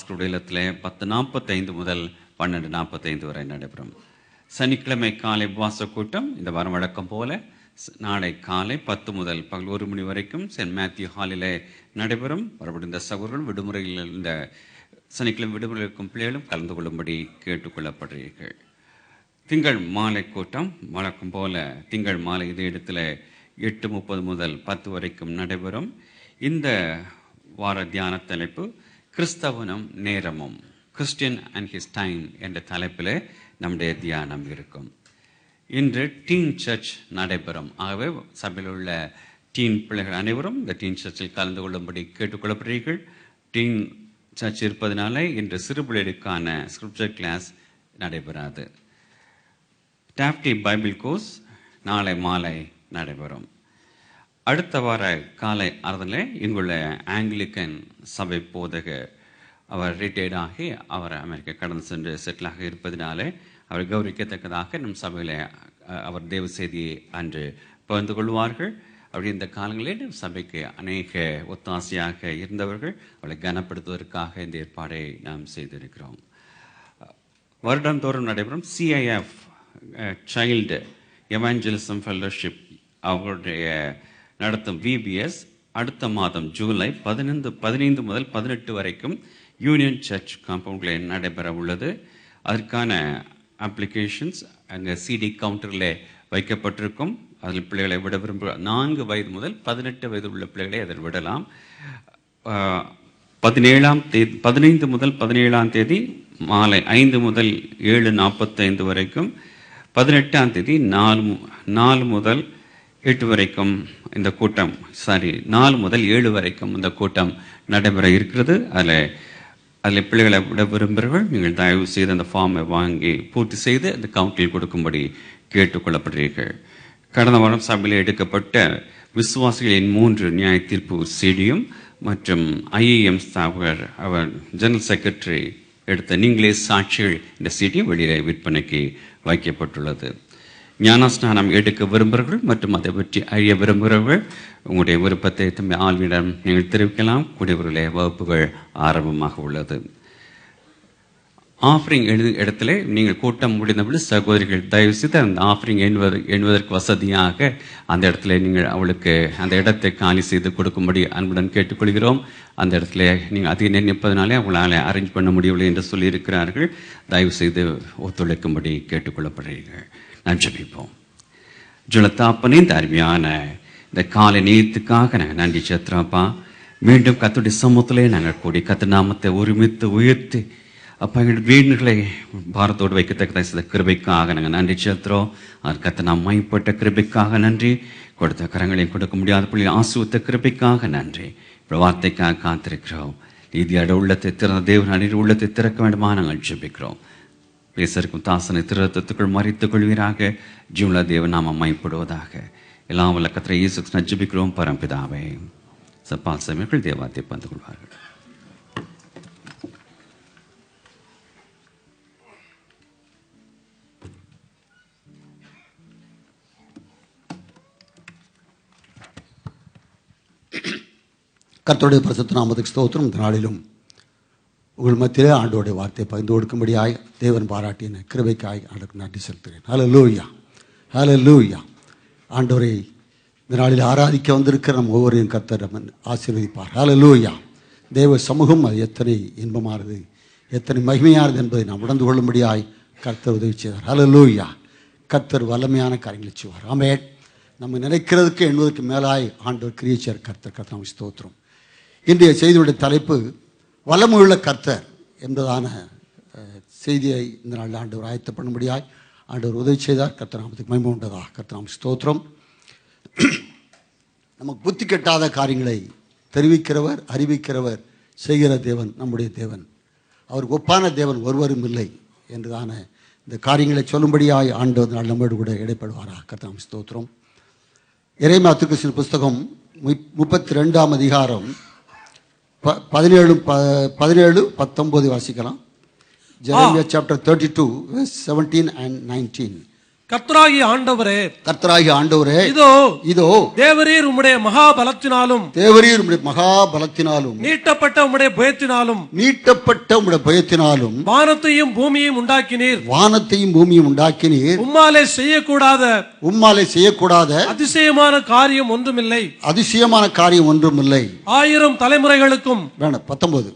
பாஸ்கருடைய இல்லத்தில் 10:45 முதல் 12:45 வரை நடைபெறும். சனிக்கிழமை காலை உபவாச கூட்டம் இந்த வாரம் வழக்கம் போல நாளை காலை 10 முதல் பகல் 1 மணி வரைக்கும் சென்ட் மேத்யூ ஹாலிலே நடைபெறும். மறுபடியும் இந்த சகோதரர்கள் விடுமுறையில் இந்த சனிக்கிழமை விடுமுறை இருக்கும் பிள்ளைகளும் கலந்து கொள்ளும்படி கேட்டுக்கொள்ளப்படுறீர்கள். திங்கள் மாலை கூட்டம் வழக்கம் போல திங்கள் மாலை இதே இடத்துல 8:30 முதல் 10 வரைக்கும் நடைபெறும். இந்த வார தியான தலைப்பு கிறிஸ்தவனும் நேரமும், கிறிஸ்டியன் அண்ட் ஹிஸ் டைம் என்ற தலைப்பில் நம்முடைய தியானம் இருக்கும். இன்று டீன் சர்ச் நடைபெறும். ஆகவே சபையில் உள்ள டீன் பிள்ளைகள் அனைவரும் இந்த டீன் சர்ச்சில் கலந்து கொள்ளும்படி கேட்டுக்கொள்ளப்படுறீர்கள். டீன் சர்ச் இருப்பதனால இன்று சிறு பிள்ளைகளுக்கான ஸ்கிரிப்சர் கிளாஸ் நடைபெறாது. டாப்டி பைபிள் கோர்ஸ் நாளை மாலை நடைபெறும். அடுத்த வார காலை ஆராதனையில் இங்குள்ள ஆங்கிலிக்கன் சபை போதகர் அவர் ரிட்டையர்ட் ஆகி அவர் அமெரிக்கா கடந்து சென்று செட்டிலாக இருப்பதினாலே அவர் கௌரவிக்கத்தக்கதாக நம் சபையில் அவர் தேவ செய்தியை அன்று பகிர்ந்து கொள்வார்கள். அப்படி இந்த காலங்களில் நம் சபைக்கு அநேக ஒத்தாசையாக இருந்தவர்கள் அவளை கனப்படுத்துவதற்காக இந்த ஏற்பாடை நாம் செய்திருக்கிறோம். வருடந்தோறும் நடைபெறும் CIF சைல்டு எவாஞ்சலிசம் ஃபெல்லோஷிப் அவர்களுடைய நடத்தும் VBS அடுத்த மாதம் ஜூலை 15 முதல் 18 வரைக்கும் யூனியன் சர்ச் காம்பவுண்டில் நடைபெற உள்ளது. அதற்கான அப்ளிகேஷன்ஸ் அங்கே CD கவுண்டரில் வைக்கப்பட்டிருக்கும். அதில் பிள்ளைகளை விட விரும்ப 4 வயது முதல் 18 வயது உள்ள பிள்ளைகளை அதில் விடலாம். 15 முதல் 17ஆம் தேதி மாலை 5 முதல் 7:45 வரைக்கும், 18ஆம் தேதி 4 முதல் 8 வரைக்கும் இந்த கூட்டம் 4 முதல் 7 வரைக்கும் இந்த கூட்டம் நடைபெற இருக்கிறது. அதில் பிள்ளைகளை விட விரும்புகிறவர்கள் நீங்கள் தயவு செய்து அந்த ஃபார்மை வாங்கி பூர்த்தி செய்து அந்த கவுண்டில் கொடுக்கும்படி கேட்டுக்கொள்ளப்படுறீர்கள். கடந்த வாரம் சபையில் எடுக்கப்பட்ட விசுவாசிகளின் 3 நியாய தீர்ப்பு CDயும் மற்றும் IAM ஸ்தாபகர் அவர் ஜெனரல் செக்ரட்டரி எடுத்த நீங்களே சாட்சிகள் இந்த CDயும் வெளியிலே விற்பனைக்கு வைக்கப்பட்டுள்ளது. ஞானஸ்நானம் எடுக்க விரும்புகிறவர்கள் மற்றும் அதை பற்றி அறிய விரும்புகிறவர்கள் உங்களுடைய விருப்பத்தை தம்பி ஆழ்விடம் நீங்கள் தெரிவிக்கலாம். கூடியவர்களே வகுப்புகள் ஆரம்பமாக உள்ளது. ஆஃபரிங் இடத்துல நீங்கள் கூட்டம் முடிந்தபடி சகோதரிகள் தயவு செய்து அந்த ஆஃபரிங் எண்ணுவதற்கு வசதியாக அந்த இடத்துல நீங்கள் அவளுக்கு அந்த இடத்தை காலி செய்து கொடுக்கும்படி அன்புடன் கேட்டுக்கொள்கிறோம். அந்த இடத்துல நீங்கள் அதிக நினைப்பதனாலே அவங்களால் அரேஞ்ச் பண்ண முடியவில்லை என்று சொல்லியிருக்கிறார்கள். தயவு செய்து ஒத்துழைக்கும்படி கேட்டுக்கொள்ளப்படுகிறீர்கள். நான் ஜெபிப்போம். ஜுலத்தாப்பனே இந்த அருமையான இந்த காலை நீத்துக்காக நாங்கள் நன்றி செலுத்துறோம்ப்பா. மீண்டும் கர்த்தருடைய சமூகத்திலே நாங்கள் கூடி கர்த்தர் நாமத்தை ஒருமித்து உயர்த்தி அப்பா எங்கள் வீடுகளை பாரத்தோடு வைக்கத்தக்க கிருபைக்காக நாங்கள் நன்றி செலுத்துகிறோம். அது கர்த்தர் நாம் மைப்பட்ட கிருபைக்காக நன்றி. கொடுத்த கரங்களையும் கொடுக்க முடியாத பிள்ளை ஆசுவத்த கிருபைக்காக நன்றி. இப்போ வார்த்தைக்காக காத்திருக்கிறோம். நீதியோட உள்ளத்தை திறந்த தேவன் அணிர் உள்ளத்தை திறக்க வேண்டுமா நாங்கள் ஜெபிக்கிறோம். பேசருக்கும் தாசனை திருத்தத்துக்குள் மறித்துக் கொள்வீராக. ஜீவனுள்ள தேவன் நாம் மைப்படுவதாக. எல்லாம் வல்ல கர்த்தர் இயேசு கிறிஸ்துவின் ஜெபிக்கிறோம் பரம்பிதாவே. சப்பால் சமயங்கள் தேவாத்தை பந்து கொள்வார்கள். கர்த்தருடைய பரிசுத்த நாமத்துக்கு ஸ்தோத்திரம். இந்த நாளிலும் உங்கள் மத்தியிலே ஆண்டோடைய வார்த்தையை பகிர்ந்து கொடுக்கும்படியாய் தேவன் பாராட்டின கிருபைக்காய் ஆண்டுக்கு நன்றி செலுத்துகிறேன். ஹல்லேலூயா, ஹல்லேலூயா. ஆண்டவரை இந்த நாளில் ஆராதிக்க வந்திருக்கிற நம் ஒவ்வொருவரையும் கர்த்தர் ஆசீர்வதிப்பார். ஹல்லேலூயா. தேவ சமூகம் அது எத்தனை இன்பமானது, எத்தனை மகிமையானது என்பதை நாம் உணர்ந்து கொள்ளும்படியாய் கர்த்தர் உதவி செய்வார். ஹல்லேலூயா. கர்த்தர் வல்லமையான காரியங்களை செய்வார். ஆமென். நம்ம நினைக்கிறதுக்கு எண்ணுவதற்கு மேலாய் ஆண்டவர் கிரியேச்சர் கர்த்தர் நாம் ஸ்தோத்திரம். இன்றைய செய்தியுடைய தலைப்பு வல்லமையுள்ள கர்த்தர் என்பதான செய்தியை இந்த நாளில் ஆண்டவர் ஆயத்த பண்ணும்படியாய் ஆண்டவர் உதவி செய்தார். கர்த்தர் நாமத்துக்கு மகிமை உண்டதா. கர்த்தர் நாம் ஸ்தோத்திரம். நமக்கு புத்தி கெட்டாத காரியங்களை தெரிவிக்கிறவர், அறிவிக்கிறவர், செய்கிற தேவன் நம்முடைய தேவன். அவருக்கு ஒப்பான தேவன் ஒருவரும் இல்லை என்றுதான இந்த காரியங்களை சொல்லும்படியாய் ஆண்டவர் நாள் நம்மோடு கூட இடைப்படுவாரா. கர்த்தர் நாம் ஸ்தோத்திரம். எரேமியா தீர்க்கதரிசியின் புஸ்தகம் 32ஆம் அதிகாரம் 17-19 வாசிக்கலாம். Jeremiah chapter 32 verse 17 and 19. கர்த்தராகிய ஆண்டவரே, கர்த்தராகிய ஆண்டவரே, இதோ இதோ தேவரீர் உம்முடைய மகாபலத்தினாலும் தேவரீர் உம்முடைய மகாபலத்தினாலும் நீட்டப்பட்ட உம்முடைய பயத்தினாலும் நீட்டப்பட்ட உம்முடைய பயத்தினாலும் வானத்தையும் பூமியையும் உண்டாக்கினீர். வானத்தையும் பூமியும் உண்டாக்கினீர். உம்மாலே செய்யக்கூடாத அதிசயமான காரியம் ஒன்றுமில்லை. அதிசயமான காரியம் ஒன்றுமில்லை. 1000 தலைமுறைகளுக்கும் 19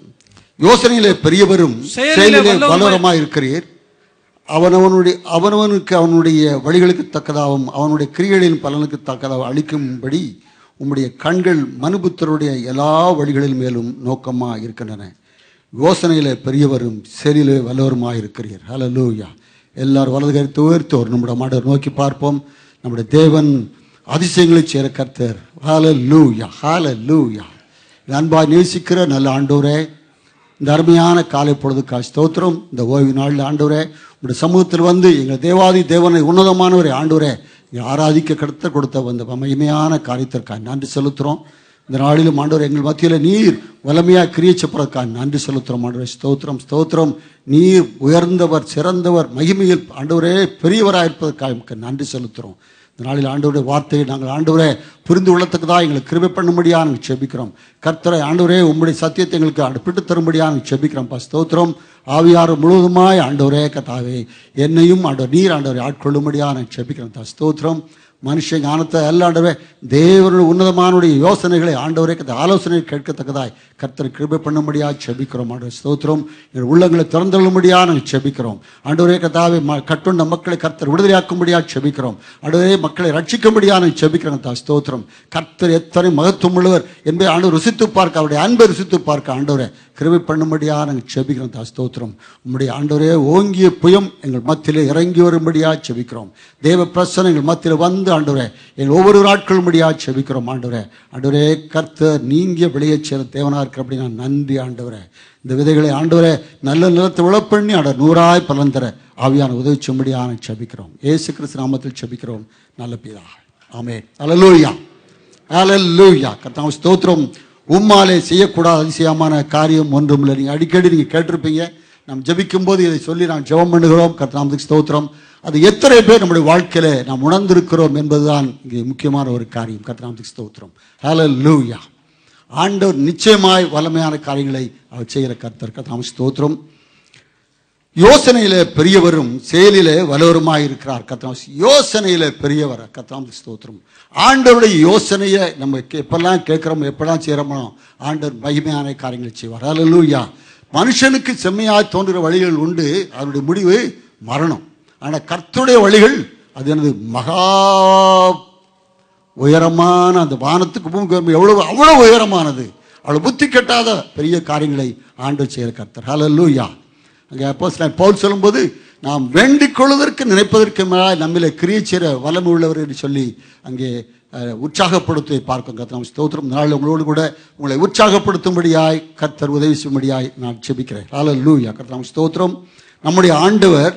யோசனையிலே பெரியவரும் செயலிலே வல்லவருமாய் இருக்கிறீர். அவனவனுக்கு அவனுடைய வழிகளுக்கு தக்கதாகவும் அவனுடைய கிரியைகளின் பலனுக்கு தக்கதாகவும் அளிக்கும்படி உம்முடைய கண்கள் மனுபுத்தருடைய எல்லா வழிகளின் மேலும் நோக்கமாக இருக்கின்றன. யோசனையிலே பெரியவரும் செயலிலே வல்லவருமாய் இருக்கிறீர். ஹல்லேலூயா. எல்லாரும் வலது கருத்து உயர்த்தி ஒரு நம்முடைய ஆண்டவர் நோக்கி பார்ப்போம். நம்முடைய தேவன் அதிசயங்களை சேர கர்த்தர். ஹல்லேலூயா, ஹல்லேலூயா. அன்பாய் நேசிக்கிற நல்ல ஆண்டவரே, இந்த அருமையான காலை பொழுதுக்காக ஸ்தோத்திரம். இந்த ஓய்வு நாளில் ஆண்டவரே, உங்களுடைய சமூகத்தில் வந்து எங்கள் தேவாதி தேவனை உன்னதமானவரை ஆண்டவரே ஆராதிக்க கருத்த கொடுத்த வந்த மகிமையான காரியத்திற்காக நன்றி செலுத்துகிறோம். இந்த நாளிலும் ஆண்டவரே எங்கள் மத்தியில் நீர் வல்லமையாக கிரியச்சப்படுறதுக்காக நன்றி செலுத்துகிறோம். ஆண்டவரே ஸ்தோத்திரம், ஸ்தோத்திரம். நீர் உயர்ந்தவர், சிறந்தவர், மகிமையில் ஆண்டவரே பெரியவராக இருப்பதற்காக நன்றி செலுத்துகிறோம். இந்த நாளில் ஆண்டவருடைய வார்த்தையை நாங்கள் ஆண்டவரே புரிந்து கொள்ளத்தக்கதாக எங்களுக்கு கிருபை பண்ணும்படியாக நாங்கள் செபிக்கிறோம். கர்த்தரை ஆண்டவரே உம்முடைய சத்தியத்தை எங்களுக்கு அடுப்பிட்டு தரும்படியாக நாங்கள் செபிக்கிறோம். ஸ்தோத்திரம். ஆவியார் முழுவதுமாய் ஆண்டவரே கர்த்தாவே என்னையும் ஆண்டவர் நீர் ஆண்டவரை ஆட்கொள்ளும்படியாக நாங்கள் செபிக்கிறோம். ஸ்தோத்திரம். மனுஷ ஞானத்தை அல்ல ஆண்டவரே, தேவனுடைய உன்னதமானுடைய யோசனைகளை ஆண்டவரே ஆலோசனை கேட்கத்தக்கதாய் கர்த்தரை கிருபை பண்ணும்படியாக செபிக்கிறோம். ஆண்டவர் ஸ்தோத்திரம். எங்கள் உள்ளங்களை திறந்தள்ளும்படியாக நாங்கள் செபிக்கிறோம். ஆண்டவரே கர்த்தாவே கட்டுண்ட மக்களை கர்த்தர் விடுதலையாக்கும்படியாக செபிக்கிறோம். ஆண்டவரே மக்களை ரட்சிக்கும்படியாக நாங்கள் செபிக்கிறோம். ஸ்தோத்திரம். கர்த்தர் எத்தனை மகத்துவம் உள்ளவர் என்பதை ஆண்டவர் ருசித்து பார்க்க, அவருடைய அன்பை ருசித்து பார்க்க ஆண்டவரே கிருபை பண்ணும்படியாக நாங்கள் செபிக்கிறோம். ஸ்தோத்திரம். உம்முடைய ஆண்டவரே ஓங்கிய புயம் எங்கள் மத்தியிலே இறங்கி வரும்படியாக செபிக்கிறோம். தேவ பிரசன்னம் எங்கள் மத்தியில் வந்து ஆண்டவரே எங்கள் ஒவ்வொரு நாட்களும் முடியாக செபிக்கிறோம். ஆண்டவரே ஆண்டவரே கர்த்தர் நீங்கிய விளைய சேர தேவனாக இருக்கிற அப்படி நான் நன்றி ஆண்டவரே. இந்த விதைகளை ஆண்டவரே நல்ல நிலத்தை உழப்பண்ணி ஆண்டவர் 100 பலன் தர ஆவியான உதவி செம்படியான செபிக்கிறோம். இயேசு கிறிஸ்து நாமத்தில் செபிக்கிறோம் நல்ல பிதாவே, ஆமென். ஹல்லேலூயா, ஹல்லேலூயா. கர்த்தாவே ஸ்தோத்திரம். உம்மாலே செய்யக்கூடாத அதிசயமான காரியம் ஒன்றுமில்லை. நீங்கள் அடிக்கடி நீங்கள் கேட்டிருப்பீங்க. நாம் ஜெபிக்கும் போது இதை சொல்லி நாம் ஜெபம் பண்ணுகிறோம். கர்த்தாவே ஸ்தோத்திரம். அது எத்தனை பேர் நம்முடைய வாழ்க்கையில நாம் உணர்ந்திருக்கிறோம் என்பதுதான் இங்கே முக்கியமான ஒரு காரியம். கர்த்தருக்கு ஸ்தோத்திரம். ஹல்லேலூயா. ஆண்டவர் நிச்சயமாய் வல்லமையான காரியங்களை அவர் செய்கிற கர்த்தர். கர்த்தருக்கு ஸ்தோத்திரம். யோசனையில பெரியவரும் செயலிலே வல்லவருமாய் இருக்கிறார். கர்த்தருக்கு யோசனையில பெரியவர். கர்த்தருக்கு ஸ்தோத்திரம். ஆண்டவருடைய யோசனையை நம்ம எப்பெல்லாம் கேட்கிறோம், எப்பெல்லாம் செய்யறோமோ ஆண்டவர் மகிமையான காரியங்களை செய்வார். ஹல்லேலூயா. மனுஷனுக்கு செம்மையாய் தோன்றுகிற வழிகள் உண்டு, அதனுடைய முடிவு மரணம். ஆனால் கர்த்தருடைய வழிகள் அது எனது மகா உயரமான அந்த வானத்துக்கு பூமிக்கு அவ்வளோ உயரமானது. அவ்வளோ புத்தி கட்டாத பெரிய காரியங்களை ஆண்டவர் செய்கிற கர்த்தர். ஹல்லேலூயா. அங்கே அப்போஸ்தலன் பவுல் சொல்லும்போது நாம் வேண்டிக் கொள்வதற்கு நினைப்பதற்கு மேலே நம்மிலே கிரியை செய்கிற வல்லமை உள்ளவர் என்று சொல்லி அங்கே உற்சாகப்படுத்துவதை பார்க்கும். கர்த்தர் ஸ்தோத்திரம். நாள் உங்களோடு கூட உங்களை உற்சாகப்படுத்தும்படியாய் கர்த்தர் உதவி செய்யும்படியாய் நான் செபிக்கிறேன். ஹல்லேலூயா. கர்த்தர் ஸ்தோத்திரம். நம்முடைய ஆண்டவர்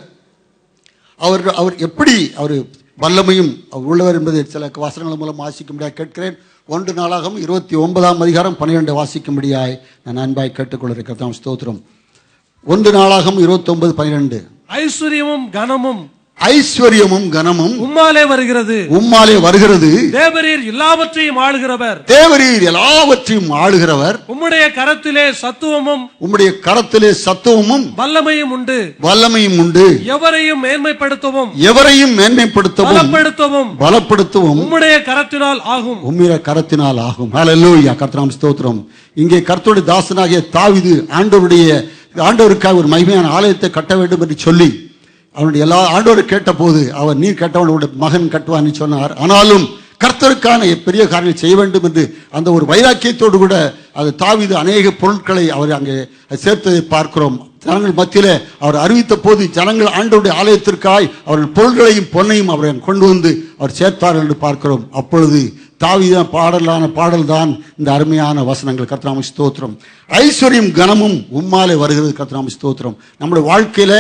அவர் எப்படி அவர் வல்லமையும் அவர் உள்ளவர் என்பதை சில வசனங்கள் மூலம் வாசிக்கும்படியாக கேட்கிறேன். 1 நாளாகவும் 29ஆம் அதிகாரம் 12 வாசிக்கும்படியாய் நான் அன்பாய் கேட்டுக்கொள்கிறேன். ஸ்தோத்திரம். 1 நாளாகவும் 29:12. ஐஸ்வர்யமும் கனமும் உம்மாலே வருகிறது. தேவரீர் எல்லாவற்றையும் ஆளுகிறவர். உம்முடைய கரத்திலே சத்துவமும் வல்லமையும் உண்டு. எவரையும் மேன்மைப்படுத்தவும் பலப்படுத்தவும் உம்முடைய கரத்தினால் ஆகும். ஹல்லேலூயா. கர்த்தருக்கு ஸ்தோத்திரம். இங்கே கர்த்தருடைய தாசனாகிய தாவீது ஆண்டவருக்காக ஒரு மகிமையான ஆலயத்தை கட்ட வேண்டும் என்று சொல்லி அவனுடைய எல்லா ஆண்டவரை கேட்ட போது அவர் நீர் கட்டவனுடைய மகன் கட்டுவான்னு சொன்னார். ஆனாலும் கர்த்தருக்கான பெரிய காரியங்களை செய்ய வேண்டும் என்று அந்த ஒரு வைராக்கியத்தோடு கூட அது தாவீது அநேக பொருட்களை அவர் அங்கே சேர்த்ததை பார்க்கிறோம். ஜனங்கள் மத்தியிலே அவர் அறிவித்த போது ஜனங்கள் ஆண்டவருடைய ஆலயத்திற்காய் அவர்கள் பொருள்களையும் பொன்னையும் அவரை கொண்டு வந்து அவர் சேர்த்தார்கள் என்று பார்க்கிறோம். அப்பொழுது தாவீது பாடல் தான் இந்த அருமையான வசனங்கள். கர்த்தருக்கு ஸ்தோத்திரம். ஐஸ்வர்யம் கனமும் உம்மாலே வருகிறது. கர்த்தருக்கு ஸ்தோத்திரம். நம்முடைய வாழ்க்கையில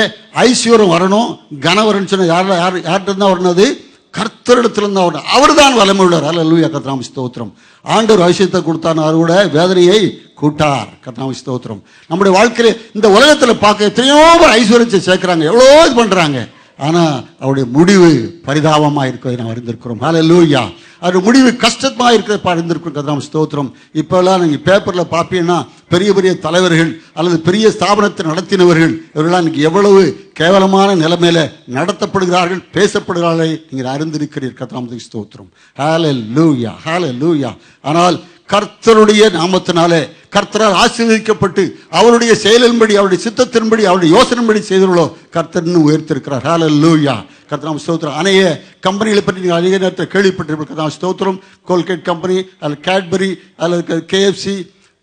ஐஸ்வர்யம் வரணும், கனம் வரணும்னு சொன்ன யார்கிட்ட தான் வரணும்? கர்த்தரிடத்திலிருந்து வரணும். அவர் தான் வல்லமை உள்ளவர். ஹல்லேலூயா. கர்த்தருக்கு ஸ்தோத்திரம். ஆண்டவர் ஐஸ்வர்யத்தை கொடுத்தார், அவர் கூட வேதனையை கூட்டார். கர்த்தருக்கு ஸ்தோத்திரம். நம்முடைய வாழ்க்கையில இந்த உலகத்தில் பார்க்க எத்தனையோ ஐஸ்வர்யத்தை சேர்க்கிறாங்க, எவ்வளோ இது பண்றாங்க. ஆனா அவருடைய முடிவு பரிதாபமா இருக்கிறதை நாம் அறிந்திருக்கிறோம். ஹல்லேலூயா. அது முடிவு கஷ்டமா இருக்கிறத அறிந்திருக்கிறோம். கர்த்தருக்கு ஸ்தோத்திரம். இப்பெல்லாம் நீங்க பேப்பர்ல பாப்பீங்கன்னா பெரிய பெரிய தலைவர்கள் அல்லது பெரிய ஸ்தாபனத்தை நடத்தினவர்கள் இவர்களாம் இன்னைக்கு எவ்வளவு கேவலமான நிலைமையில நடத்தப்படுகிறார்கள், பேசப்படுகிறார்கள் நீங்கள் அறிந்திருக்கிறீர்கள். கர்த்தருக்கு ஸ்தோத்திரம். ஹல்லேலூயா, ஹல்லேலூயா. ஆனால் கர்த்தருடைய நாமத்தினாலே கர்த்தரால் ஆசீர்வதிக்கப்பட்டு அவருடைய செயலின்படி, அவருடைய சித்தத்தின்படி, அவருடைய யோசனைப்படி செய்தவர்களோ கர்த்தர் இன்னும் உயர்த்திருக்கிறார். ஹல்லேலூயா. கர்த்தருக்கு ஸ்தோத்திரம். அநேக கம்பெனிகளை பற்றி நீங்கள் அதிக நேரத்தில் கேள்விப்பட்டிருப்பீர்கள். கர்த்தருக்கு ஸ்தோத்திரம். கோல்கேட் கம்பெனி அல்லது கேட்பரி அல்லது KFC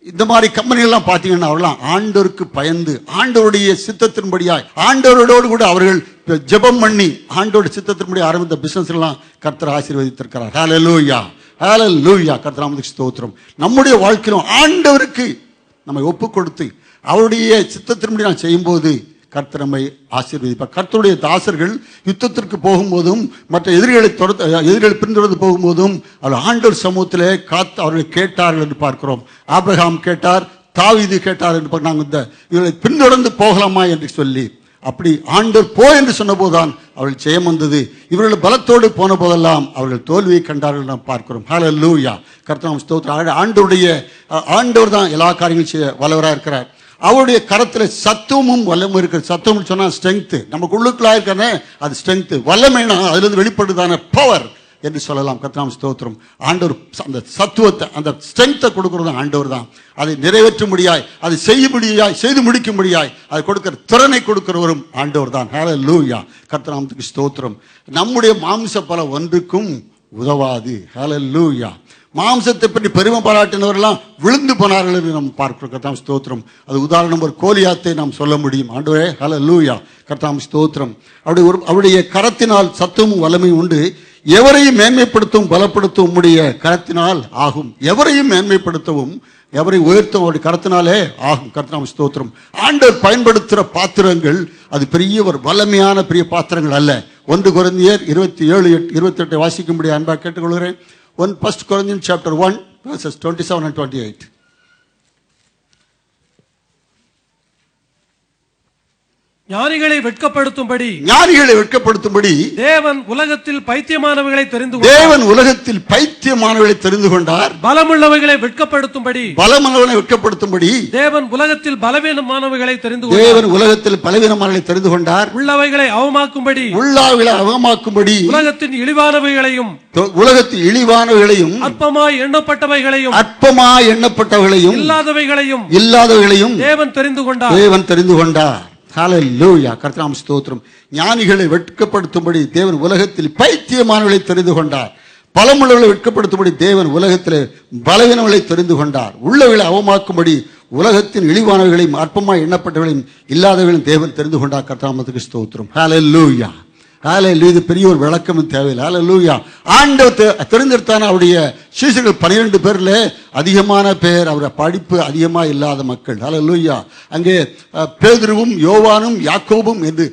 இந்த மாதிரி கம்பெனிகள்லாம் பார்த்தீங்கன்னா அவர்களாம் ஆண்டவருக்கு பயந்து ஆண்டவருடைய சித்தத்தின்படியாய் ஆண்டவரோடு கூட அவர்கள் ஜெபம் பண்ணி ஆண்டவருடைய சித்தத்தின்படி ஆரம்பித்த பிசினஸ் எல்லாம் கர்த்தர் ஆசீர்வதித்திருக்கிறார். ஹல்லேலூயா, ஹல்லேலூயா. கர்த்தருக்கு ஸ்தோத்திரம். நம்முடைய வாழ்க்கையிலும் ஆண்டவருக்கு நம்மை ஒப்பு கொடுத்து அவருடைய சித்தத்தின்படி நான் செய்யும்போது கர்த்தர் நம்மை ஆசீர்வதிப்பார். கர்த்தருடைய தாசர்கள் யுத்தத்திற்கு போகும்போதும் மற்ற எதிரிகளை பின்தொடர்ந்து போகும்போதும் அவர் ஆண்டவர் சமூகத்திலே காத்து அவர்களை கேட்டார்கள் என்று பார்க்கிறோம். ஆபிரகாம் கேட்டார், தாவீது கேட்டார் என்று நாங்கள் இந்த இவர்களை பின்தொடர்ந்து போகலாமா என்று சொல்லி அப்படி ஆண்டவர் போ என்று சொன்ன போதுதான் அவர்கள் ஜெயம் வந்தது. இவர்கள் பலத்தோடு போன போதெல்லாம் அவர்கள் தோல்வியை கண்டார்கள் நாம் பார்க்கிறோம். ஹல்லேலூயா. கர்த்தருக்கு ஸ்தோத்திரம். ஆண்டவர் தான் எல்லா காரியங்களும் செய்ய வல்லவராக இருக்கிறார். அவருடைய கரத்துல சத்துவமும் வல்லமும் இருக்கிற. சத்துவம் சொன்னா ஸ்ட்ரென்த், நமக்கு உள்ளுக்குள்ளா இருக்கானே அது ஸ்ட்ரென்த். வல்லமைனா அதுல இருந்து வெளிப்படுதான பவர் என்று சொல்லலாம். கர்த்தருக்கு ஸ்தோத்திரம். ஆண்டவர் அந்த சத்துவத்தை, அந்த ஸ்ட்ரென்த்தை கொடுக்கிறது ஆண்டவர் தான். அதை நிறைவேற்ற முடியாய், அதை செய்து முடிக்க முடியாய், அதை கொடுக்கிற திறனை கொடுக்கிறவரும் ஆண்டவர் தான். ஹல்லேலூயா. கர்த்தருக்கு ஸ்தோத்திரம். நம்முடைய மாம்ச பல ஒன்றுக்கும் உதவாது. ஹல்லேலூயா. மாம்சத்தை பற்றி பெருமை பாராட்டினவரெல்லாம் விழுந்து போனார்கள் என்று நாம் பார்க்கிறோம். கர்த்தருக்கு ஸ்தோத்திரம். அது உதாரணம் ஒரு கோலியாத்தை நாம் சொல்ல முடியும். ஆண்டவரே ஹல்லேலூயா. கர்த்தருக்கு ஸ்தோத்திரம். அவருடைய கரத்தினால் சத்துவமும் வல்லமையும் உண்டு. எவரையும் மேன்மைப்படுத்தவும் பலப்படுத்தவும் உம்முடைய கரத்தினால் ஆகும். எவரையும் மேன்மைப்படுத்தவும் எவரை உயர்த்தவும் அவருடைய கரத்தினாலே ஆகும். கர்த்தருக்கு ஸ்தோத்திரம். ஆண்டவர் பயன்படுத்துகிற பாத்திரங்கள் அது பெரிய ஒரு வல்லமையான பெரிய பாத்திரங்கள் அல்ல. 1 கொரிந்தியர் 27:28 வாசிக்கும்படி அன்பா கேட்டுக்கொள்கிறேன். 1 Corinthians chapter 1 verses 27 and 28. ஞானிகளை வெட்கப்படுத்தும்படி தேவன் உலகத்தில் பைத்தியமானவைகளை தெரிந்து கொண்டார். பலமுள்ளவைகளை வெட்கப்படுத்தும்படி தேவன் உலகத்தில் பலவீனமானவைகளை தெரிந்து கொண்டார். உள்ளவைகளை அவமாக்கும்படி உலகத்தின் இழிவானவைகளையும் அற்பமாய் எண்ணப்பட்டவைகளையும் இல்லாதவைகளையும் தேவன் தெரிந்து கொண்டார். ஹல்லேலூயா. கர்த்தருக்கு ஸ்தோத்திரம். ஞானிகளை வெட்கப்படுத்தும்படி தேவன் உலகத்தில் பைத்தியமானவர்களை தெரிந்து கொண்டார். பலமுள்ளவர்களை வெட்கப்படுத்தும்படி தேவன் உலகத்தில் பலவீனவர்களை தெரிந்து கொண்டார். உள்ளவர்களை அவமாக்கும்படி உலகத்தின் இழிவானவர்களையும் அற்பமாய் எண்ணப்பட்டவர்களையும் இல்லாதவர்களையும் தேவன் தெரிந்து கொண்டார். கர்த்தருக்கு ஸ்தோத்திரம். ஹல்லேலூயா. ஹல்லேலூயா. இது பெரிய ஒரு விளக்கமும் தேவையில்லை. ஹல்லேலூயா. ஆண்டவர் தெரிந்தெடுத்தான அவருடைய சீசர்கள் 12 பேர்ல அதிகமான பேர் அவருடைய படிப்பு அதிகமா இல்லாத மக்கள். ஹல்லேலூயா. அங்கே பேதுருவும் யோவானும் யாக்கோபும் என்று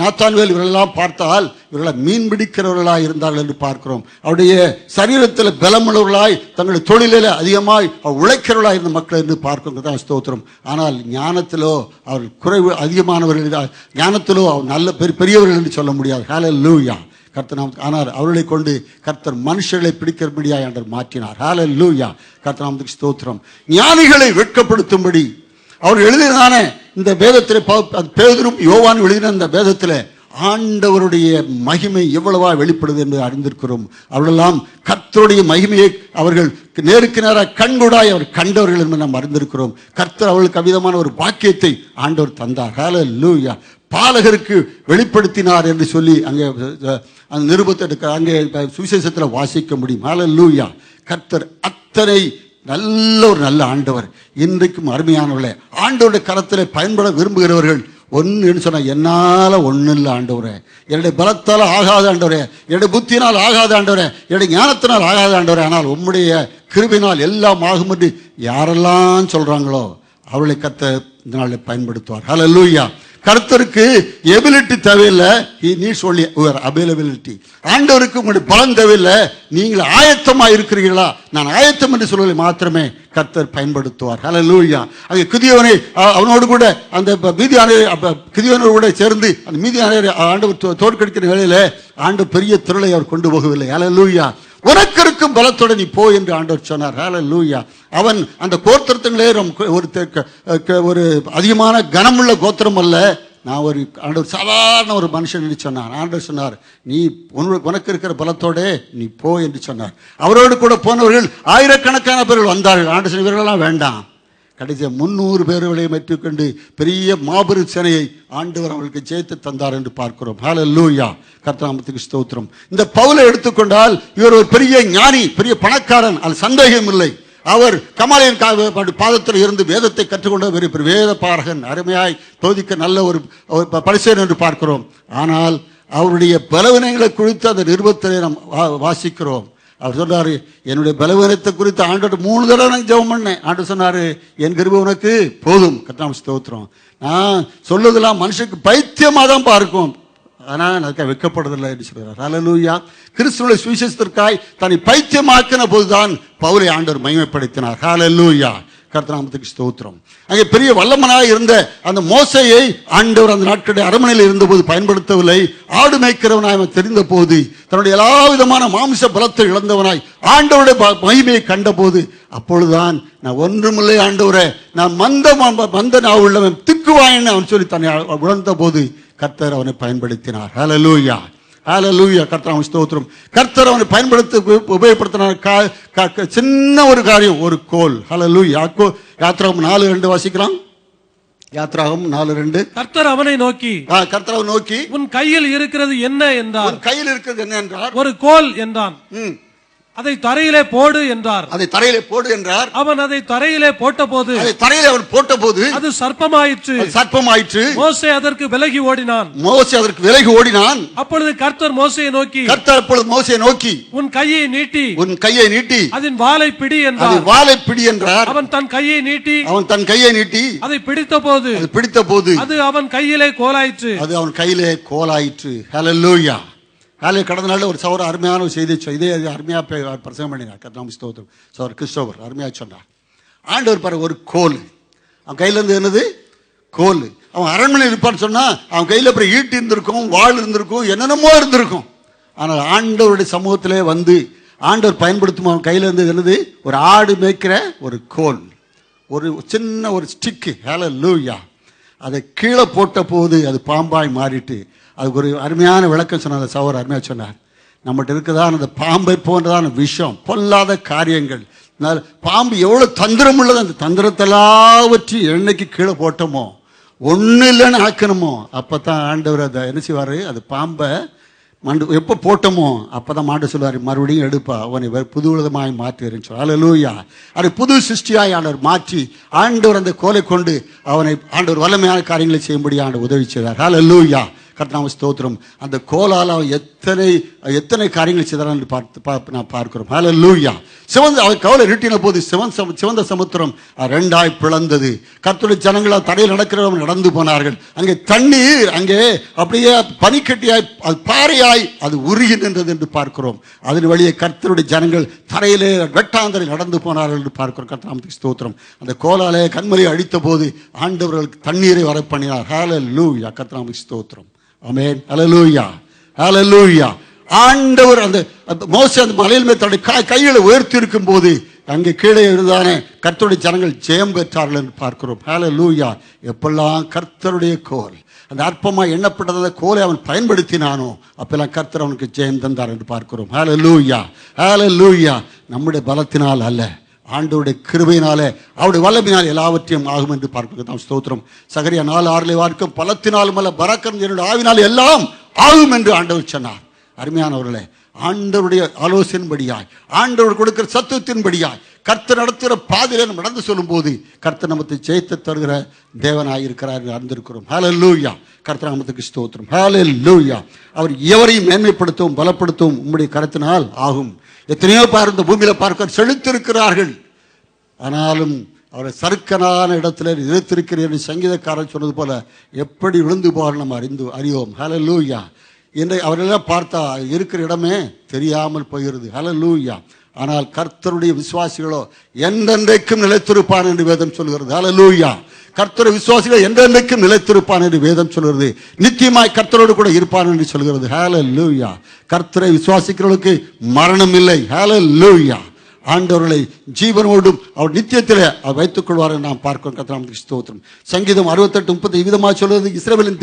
நாத்தான்வேல் இவர்களெல்லாம் பார்த்தால் இவர்களால் மீன் பிடிக்கிறவர்களாய் இருந்தார்கள் என்று பார்க்கிறோம். அவருடைய சரீரத்தில் பலமுள்ளவர்களாய் தங்களுடைய தொழிலில் அதிகமாய் உழைக்கிறவர்களாய் இருந்த மக்கள் என்று பார்க்கிறோம். ஸ்தோத்திரம். ஆனால் ஞானத்திலோ அவர் குறைவு அதிகமானவர்கள், ஞானத்திலோ அவர் நல்ல பெரியவர்கள் என்று சொல்ல முடியாது. ஹல்லேலூயா. கர்த்தர் ஆனால் அவர்களை கொண்டு கர்த்தர் மனுஷர்களை பிடிக்கிறபடியாய் ஆண்டவர் மாற்றினார். ஹல்லேலூயா. கர்த்தருக்கு ஸ்தோத்திரம். ஞானிகளை வெட்கப்படுத்தும்படி அவர் எழுதினான இந்த வேதத்தில் பேதுரும் யோவான் எழுதின இந்த வேதத்தில் ஆண்டவருடைய மகிமை எவ்வளவா வெளிப்படுது என்று அறிந்திருக்கிறோம். அவர்களெல்லாம் கர்த்தருடைய மகிமையை அவர்கள் நேருக்கு நேராக கண்கூடாய் அவர் கண்டவர்கள் என்று நாம் அறிந்திருக்கிறோம். கர்த்தர் அவர்களுக்கு அவிதமான ஒரு பாக்கியத்தை ஆண்டவர் தந்தார். ஹல்லேலூயா. பாலகருக்கு வெளிப்படுத்தினார் என்று சொல்லி அங்கே அந்த நிருபத்தை அங்கே சுவிசேஷத்தில் வாசிக்க முடியும். ஹல்லேலூயா. கர்த்தர் அத்தனை நல்ல ஆண்டவர். இன்றைக்கும் அருமையானவர்களே, ஆண்டவருடைய கரத்தில் பயன்பட விரும்புகிறவர்கள் ஒன்னு சொன்னா என்னால ஒண்ணு இல்லை ஆண்டவரே, என்னுடைய பலத்தால் ஆகாத ஆண்டவரே, என்னுடைய புத்தியினால் ஆகாத ஆண்டவரே, என்னுடைய ஞானத்தினால் ஆகாத ஆண்டவரே, ஆனால் உம்முடைய கிருபையினால் எல்லாம் ஆகும் என்று யாரெல்லாம் சொல்றாங்களோ அவர்களை கர்த்தர் இந்த நாளில் பயன்படுத்துவார். ஹல்லேலூயா. கர்த்தருக்கு எபிலிட்டி தேவையில்லை, he needs only your availability. ஆண்டவருக்கு உங்களுடைய பலம் தேவையில்லை, நீங்கள் ஆயத்தமா இருக்கிறீர்களா? நான் ஆயத்தம் என்று சொல்வதை மாத்திரமே கர்த்தர் பயன்படுத்துவார். ஹல்லேலூயா. அங்கே கிதியோனை அவனோடு கூட அந்த கிதியோனோடு கூட சேர்ந்து அந்த மீதியானவரை ஆண்டவர் தோற்கடிக்கிற வேளையில ஆண்டவர் பெரிய திரளை அவர் கொண்டு போகவில்லை. ஹல்லேலூயா. உனக்கு இருக்கும் பலத்தோட நீ போ என்று ஆண்டவர் சொன்னார். ஹல்லேலூயா. அவன் அந்த கோத்திரத்திலே ஒரு அதிகமான கனமுள்ள கோத்திரம் அல்ல, நான் ஒரு ஆண்டவர் சாதாரண ஒரு மனுஷன் என்று சொன்னார். ஆண்டவர் சொன்னார், நீ உனக்கு இருக்கிற பலத்தோட நீ போ என்று சொன்னார். அவரோடு கூட போனவர்கள் ஆயிரக்கணக்கான பேர்கள் வந்தார்கள். ஆண்டவர் சொன்ன இவர்களெல்லாம் வேண்டாம். கடைசியாக 300 பேர்களை பெற்றுக்கொண்டு பெரிய மாபெரும் சேனையை ஆண்டவர் அவர்களுக்கு ஜெயித்து தந்தார் என்று பார்க்கிறோம். ஹல்லேலூயா. கர்த்தருக்கு ஸ்தோத்திரம். இந்த பவுலை எடுத்துக்கொண்டால் இவர் ஒரு பெரிய ஞானி, பெரிய பணக்காரன், அது சந்தேகம் இல்லை. அவர் கமாலியன் பாதத்தில் இருந்து வேதத்தை கற்றுக்கொண்ட பெரிய வேத பாரகன், அருமையாய் போதிக்க நல்ல ஒரு பரிசேன் என்று பார்க்கிறோம். ஆனால் அவருடைய பலவீனங்களை குறித்து அந்த நிருபத்திலே நாம் வாசிக்கிறோம். அவர் சொன்னாரு, என்னுடைய பலவீனத்தை குறித்து ஆண்டோட 3 தடவை நான் ஜெபம் பண்ணேன். ஆண்டு சொன்னாரு, என் கிருபை உனக்கு போதும். கர்த்தருக்கு ஸ்தோத்திரம். நான் சொல்லுதெல்லாம் மனுஷனுக்கு பைத்தியமாக தான் பார்க்கும், ஆனால் அதுக்காக வெட்கப்படுறதில்லை என்று சொல்கிறார். ஹல்லேலூயா. கிறிஸ்துவினுடைய சுவிசேஷத்திற்காய் தன்னை பைத்தியமாக்கின போதுதான் பவுலை ஆண்டவர் மகிமைப்படுத்தினார். ஹல்லேலூயா. கர்த்தருக்கு ஸ்தோத்திரம். அங்கே பெரிய வல்லமனாய் இருந்த அந்த மோசேயை ஆண்டவர் அந்த நாட்களுடைய அரண்மனையில் இருந்தபோது பயன்படுத்தவில்லை. ஆடு மேய்க்கிறவனாய் அவன் தெரிந்த போது, தன்னுடைய எல்லா விதமான மாமிச பலத்தை இழந்தவனாய் ஆண்டவருடைய மகிமையை கண்ட போது, அப்பொழுதுதான் நான் ஒன்றுமில்லை ஆண்டவரே, நான் மந்த நான் உள்ளவன் திக்குவாயன்னு அவன் சொல்லி தன்னை உணர்ந்த போது கர்த்தர் அவனை பயன்படுத்தினார். ஹல்லேலூயா. ஹல்லேலூயா. கர்த்தருக்கு ஸ்தோத்திரம். கர்த்தர் அவனை உபயோகப்படுத்தினார். சின்ன ஒரு காரியம், ஒரு கோல். ஹல்லேலூயா. யாத்ராகமம் 4:2 வாசிக்கலாம். யாத்ராகமம் 4:2. கர்த்தர் அவனை நோக்கி, கர்த்தர் அவனை நோக்கி, உன் கையில் இருக்கிறது என்ன என்றார். உன் கையில் இருக்கிறது என்ன என்றார். ஒரு கோல் என்றான். அதை தரையிலே போடு என்றார். அதை தரையிலே போடு என்றார். அவன் அதை தரையிலே போட்டபோது, அதை தரையிலே அவன் போட்டபோது அது சர்ப்பமாயிற்று. சர்ப்பமாயிற்று. மோசே அதற்கு விலகி ஓடினான். மோசே அதற்கு விலகி ஓடினான். அப்பொழுது கர்த்தர் மோசேயை நோக்கி, கர்த்தர் அப்பொழுது மோசேயை நோக்கி, உன் கையை நீட்டி, உன் கையை நீட்டி அதன் வாலை பிடி என்றார். அதன் வாலை பிடி என்றார். அவன் தன் கையை நீட்டி, அதை பிடித்தபோது அது அவன் கையிலே கோலாயிற்று. அது அவன் கையிலே கோலாயிற்று. ஹல்லேலூயா. கடந்த நாள் ஒரு சகோதரர் அருமையான ஒரு செய்தி இதே அருமையா பிரசங்கம் பண்ணினார். கர்த்தருக்கு ஸ்தோத்திரம். சகோதரர் கிறிஸ்டோபர் அருமையா சொன்னார். ஆண்டவர் பாரு, ஒரு கோல் அவன் கையில இருந்து, என்னது கோல். அவன் அரண்மனையில் இருப்பான்னு சொன்னா அவன் கையில அப்புறம் ஈட்டி இருந்திருக்கும், வாழ் இருந்திருக்கும், என்னென்னமோ இருந்திருக்கும். ஆனால் ஆண்டவருடைய சமூகத்திலே வந்து ஆண்டவர் பயன்படுத்தும் அவன் கையில இருந்து என்னது, ஒரு ஆடு மேய்க்கிற ஒரு கோல், ஒரு சின்ன ஒரு ஸ்டிக்கு. ஹல்லேலூயா. அதை கீழே போட்ட போது அது பாம்பாய் மாறிட்டு, அதுக்கு ஒரு அருமையான விளக்கம் சொன்னார். அந்த சகோதரர் அருமையாக சொன்னார், நம்மகிட்ட இருக்குதான் அந்த பாம்பை போன்றதான விஷம், பொல்லாத காரியங்கள். பாம்பு எவ்வளவு தந்திரம் உள்ளது, அந்த தந்திரத்தெல்லாம் வச்சு என்னைக்கு கீழே போட்டோமோ, ஒன்றும் இல்லைன்னு ஆக்கணுமோ, அப்பதான் ஆண்டவர் அதை என்ன செய்வாரு, அது பாம்பை எப்போ போட்டோமோ அப்பதான் மாண்டு சொல்லுவார், மறுபடியும் எடுப்பா, அவனை புது விதமாய் மாற்றி சொல்ல. ஹல்லேலூயா. அதை புது சிருஷ்டியாய் ஆண்டவர் மாற்றி ஆண்டவர் அந்த கோலை கொண்டு அவனை ஆண்டவர் வல்லமையான காரியங்களை செய்யும்படி ஆண்டவர் உதவி செய்தார். ஹல்லேலூயா. கர்த்தருக்கு ஸ்தோத்திரம். அந்த கோலால் அவன் எத்தனை காரியங்கள் செய்தார் என்று நான் பார்க்கிறோம். ஹல்லேலூயா. அவன் கவலை இருட்டின போது சிவந்த சமுத்திரம் 2ஆய் பிளந்தது. கர்த்தருடைய ஜனங்கள் தரையில் நடக்கிறவங்க நடந்து போனார்கள். அங்கே தண்ணீர் அங்கே அப்படியே பனிக்கட்டியாய், அது பாறையாய் அது உருகி நின்றது என்று பார்க்கிறோம். அதன் வழியே கர்த்தருடைய ஜனங்கள் தரையிலே வெட்டாந்தரில் நடந்து போனார்கள் என்று பார்க்கிறோம். கர்த்தருக்கு ஸ்தோத்திரம். அந்த கோலாலே கண்மலையை அடித்த போது ஆண்டவர்களுக்கு தண்ணீரை வர பண்ணினார். ஹல்லேலூயா. கர்த்தருக்கு ஸ்தோத்திரம். ஆமென். ஹல்லேலூயா. ஹல்லேலூயா. ஆண்டவர் அந்த மோசே அந்த மலையில் மேல் தன்னுடைய கைகளை உயர்த்தி இருக்கும் போது அங்கே கீழே இருந்தானே கர்த்தருடைய ஜனங்கள் ஜெயம் பெற்றார்கள் என்று பார்க்கிறோம். ஹல்லேலூயா. எப்பெல்லாம் கர்த்தருடைய கோல், அந்த அற்பமாக எண்ணப்பட்டத கோலை அவன் பயன்படுத்தினானோ அப்பெல்லாம் கர்த்தர் அவனுக்கு ஜெயம் தந்தார் என்று பார்க்கிறோம். ஹல்லேலூயா. ஹல்லேலூயா. நம்முடைய பலத்தினால் அல்ல, ஆண்டவருடைய கிருபையினாலே அவருடைய வல்லமையினால் எல்லாவற்றையும் ஆகும் என்று பார்க்கிறோம். ஸ்தோத்திரம். சகரியா 4:6 வார்க்கும், பலத்தினாலும் அல்ல பரக்கன் என்னுடைய ஆவினால் எல்லாம் ஆகும் என்று ஆண்டவர் சொன்னார். அருமையானவர்களே, ஆண்டவருடைய ஆலோசனைபடியாய், ஆண்டவர் கொடுக்கிற சத்துவத்தின்படியாய் கர்த்தர் நடத்துகிற பாதையில நம்ம நடந்து சொல்லும் போது கர்த்தர் நமக்கு ஜெயித்து தருகிற தேவனாய் இருக்கிறார் என்று அறிந்திருக்கிறோம். ஹல்லேலூயா. கர்த்தர் நமக்கு ஸ்தோத்திரம். ஹல்லேலூயா. அவர் எவரையும் மேன்மைப்படுத்தவும் பலப்படுத்தவும் உம்முடைய கரத்தினால் ஆகும். எத்தனையோ பேர் இந்த பூமியில பார்க்க செழித்திருக்கிறார்கள், ஆனாலும் அவரை சறுக்கனான இடத்துல நிலைத்திருக்கிறேன் என்று சங்கீதக்காரன் சொன்னது போல எப்படி விழுந்து போவார் நம்ம அறிவோம். ஹல்லேலூயா. என்னை அவரெல்லாம் பார்த்தா இருக்கிற இடமே தெரியாமல் போகிறது. ஹல்லேலூயா. ஆனால் கர்த்தருடைய விசுவாசிகளோ என்றென்றைக்கும் நிலைத்திருப்பான் என்று வேதம் சொல்கிறது. ஹல்லேலூயா. கர்த்தருடைய விசுவாசிகள் என்றென்றைக்கும் நிலைத்திருப்பான் என்று வேதம் சொல்கிறது. நித்தியமாய் கர்த்தரோடு கூட இருப்பான் என்று சொல்கிறது. ஹல்லேலூயா. கர்த்தரை விசுவாசிக்கிறவர்களுக்கு மரணம் இல்லை. ஹல்லேலூயா. ஆண்டவர்களை ஜீவனோடும் அவர் நித்தியத்திலே அவர் வைத்துக் கொள்வார் நாம் பார்க்கிறோம். கர்த்தர் நாமத்துக்கு ஸ்தோத்திரம். சங்கீதம் 68:30 விதமாக சொல்வது, இஸ்ரவேலின்